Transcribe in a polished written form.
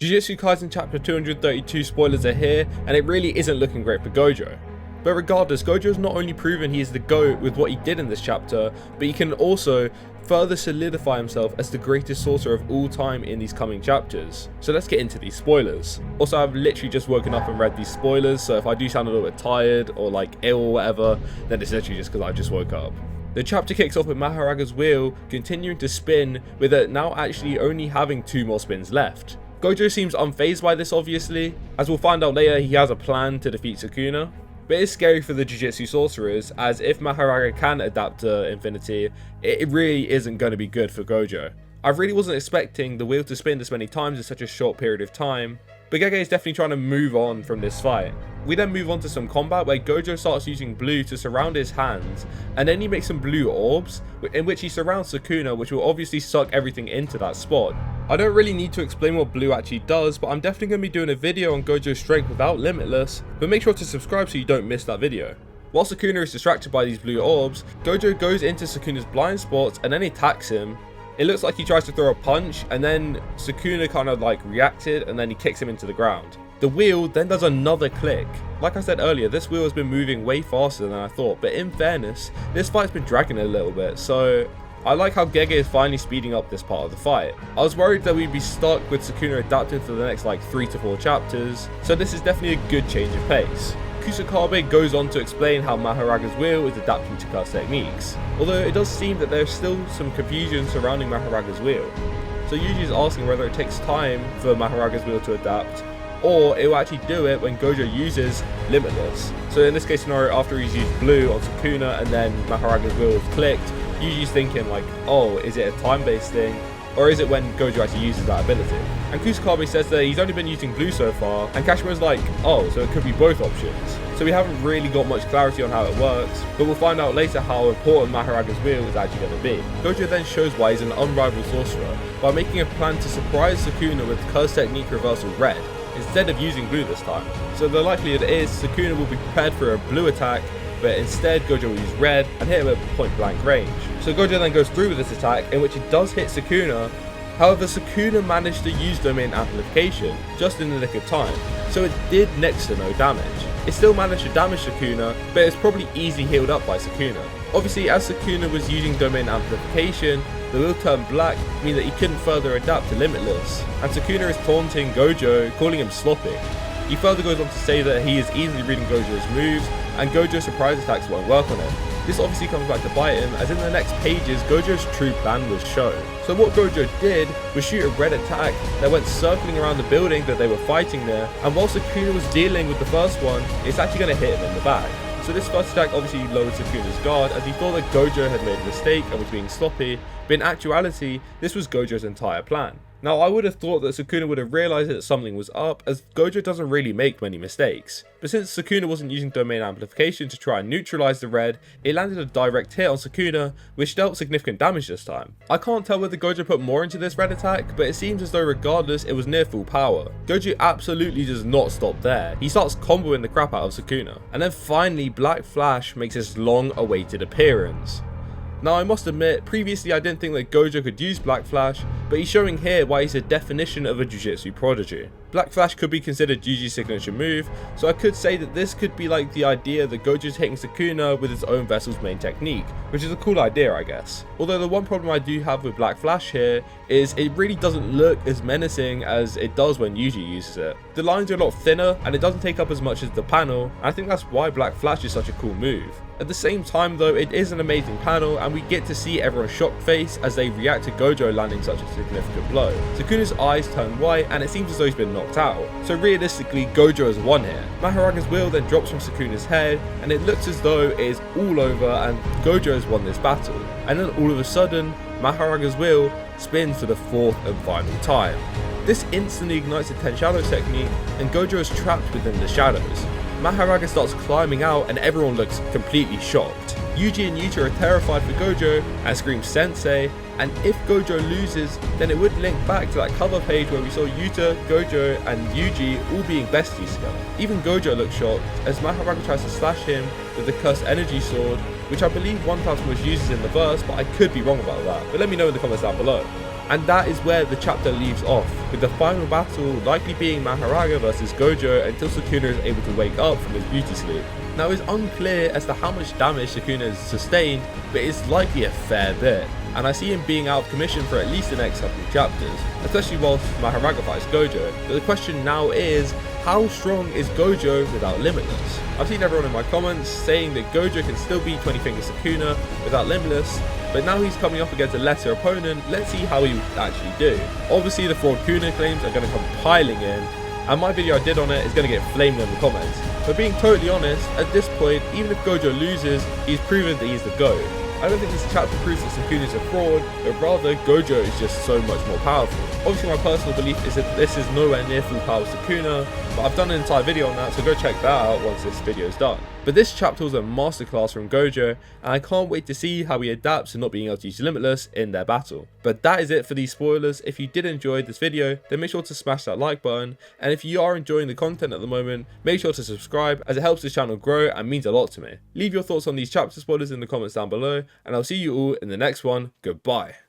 Jujutsu Kaisen Chapter 232 spoilers are here, and it really isn't looking great for Gojo. But regardless, Gojo has not only proven he is the GOAT with what he did in this chapter, but he can also further solidify himself as the greatest sorcerer of all time in these coming chapters. So let's get into these spoilers. Also, I've literally just woken up and read these spoilers, so if I do sound a little bit tired or like ill or whatever, then it's literally just because I just woke up. The chapter kicks off with Mahoraga's wheel continuing to spin, with it now actually only having 2 more spins left. Gojo seems unfazed by this obviously. As we'll find out later, he has a plan to defeat Sukuna. But it's scary for the Jujutsu sorcerers, as if Mahoraga can adapt to infinity, it really isn't going to be good for Gojo. I really wasn't expecting the wheel to spin this many times in such a short period of time, but Gege is definitely trying to move on from this fight. We then move on to some combat where Gojo starts using blue to surround his hands, and then he makes some blue orbs in which he surrounds Sukuna, which will obviously suck everything into that spot. I don't really need to explain what blue actually does, but I'm definitely going to be doing a video on Gojo's strength without limitless, but make sure to subscribe so you don't miss that video. While Sukuna is distracted by these blue orbs, Gojo goes into Sukuna's blind spots and then he attacks him. It looks like he tries to throw a punch, and then Sukuna kind of like reacted and then he kicks him into the ground. The wheel then does another click. Like I said earlier, this wheel has been moving way faster than I thought, but in fairness, this fight's been dragging a little bit, so I like how Gege is finally speeding up this part of the fight. I was worried that we'd be stuck with Sukuna adapting for the next like 3 to 4 chapters, so this is definitely a good change of pace. Kusakabe goes on to explain how Mahoraga's wheel is adapting to curse techniques, although it does seem that there's still some confusion surrounding Mahoraga's wheel. So Yuji is asking whether it takes time for Mahoraga's wheel to adapt, or it will actually do it when Gojo uses limitless. So in this case scenario, after he's used blue on Sukuna and then Mahoraga's wheel is clicked, Yuji's thinking like, oh, is it a time-based thing? Or is it when Gojo actually uses that ability? And Kusakabe says that he's only been using blue so far, and Kashima's like, oh, so it could be both options. So we haven't really got much clarity on how it works, but we'll find out later how important Mahoraga's wheel is actually going to be. Gojo then shows why he's an unrivaled sorcerer, by making a plan to surprise Sukuna with curse technique reversal red, instead of using blue this time. So the likelihood is Sukuna will be prepared for a blue attack, but instead Gojo will use red and hit him at point blank range. So Gojo then goes through with this attack, in which it does hit Sukuna. However, Sukuna managed to use domain amplification just in the nick of time, so it did next to no damage. It still managed to damage Sukuna, but it's probably easily healed up by Sukuna. Obviously, as Sukuna was using domain amplification, the wheel turned black, meaning that he couldn't further adapt to limitless, and Sukuna is taunting Gojo, calling him sloppy. He further goes on to say that he is easily reading Gojo's moves, and Gojo's surprise attacks won't work on him. This obviously comes back to bite him, as in the next pages Gojo's true plan was shown. So what Gojo did was shoot a red attack that went circling around the building that they were fighting there, and while Sukuna was dealing with the first one, it's actually going to hit him in the back. So this first attack obviously lowered Sukuna's guard, as he thought that Gojo had made a mistake and was being sloppy, but in actuality, this was Gojo's entire plan. Now, I would have thought that Sukuna would have realized that something was up, as Gojo doesn't really make many mistakes. But since Sukuna wasn't using domain amplification to try and neutralize the red, it landed a direct hit on Sukuna, which dealt significant damage this time. I can't tell whether Gojo put more into this red attack, but it seems as though regardless, it was near full power. Gojo absolutely does not stop there. He starts comboing the crap out of Sukuna. And then finally, Black Flash makes his long-awaited appearance. Now, I must admit, previously I didn't think that Gojo could use Black Flash, but he's showing here why he's a definition of a Jujutsu prodigy. Black Flash could be considered Yuji's signature move, so I could say that this could be like the idea that Gojo's hitting Sukuna with his own vessel's main technique, which is a cool idea I guess. Although the one problem I do have with Black Flash here is it really doesn't look as menacing as it does when Yuji uses it. The lines are a lot thinner and it doesn't take up as much as the panel, and I think that's why Black Flash is such a cool move. At the same time though, it is an amazing panel and we get to see everyone's shocked face as they react to Gojo landing such a significant blow. Sukuna's eyes turn white and it seems as though he's been knocked out. So realistically, Gojo has won here. Mahoraga's wheel then drops from Sukuna's head and it looks as though it is all over and Gojo has won this battle. And then all of a sudden, Mahoraga's wheel spins for the 4th and final time. This instantly ignites the 10 shadows technique and Gojo is trapped within the shadows. Mahoraga starts climbing out and everyone looks completely shocked. Yuji and Yuta are terrified for Gojo and scream sensei, and if Gojo loses, then it would link back to that cover page where we saw Yuta, Gojo and Yuji all being besties together. Even Gojo looks shocked as Mahoraga tries to slash him with the cursed energy sword, which I believe One Punch was uses in the verse, but I could be wrong about that, but let me know in the comments down below. And that is where the chapter leaves off, with the final battle likely being Mahoraga versus Gojo until Sukuna is able to wake up from his beauty sleep. Now it's unclear as to how much damage Sukuna has sustained, but it's likely a fair bit, and I see him being out of commission for at least the next couple of chapters, especially whilst Mahoraga fights Gojo. But the question now is, how strong is Gojo without Limitless? I've seen everyone in my comments saying that Gojo can still beat 20 Finger Sukuna without Limitless, but now he's coming up against a lesser opponent. Let's see how he would actually do. Obviously the fraud Kuna claims are going to come piling in, and my video I did on it is going to get flamed in the comments. But being totally honest, at this point, even if Gojo loses, he's proven that he's the GOAT. I don't think this chapter proves that Sukuna is a fraud, but rather Gojo is just so much more powerful. Obviously my personal belief is that this is nowhere near full power Sukuna, but I've done an entire video on that, so go check that out once this video is done. But this chapter was a masterclass from Gojo, and I can't wait to see how he adapts to not being able to use Limitless in their battle. But that is it for these spoilers. If you did enjoy this video, then make sure to smash that like button, and if you are enjoying the content at the moment, make sure to subscribe as it helps this channel grow and means a lot to me. Leave your thoughts on these chapter spoilers in the comments down below, and I'll see you all in the next one. Goodbye.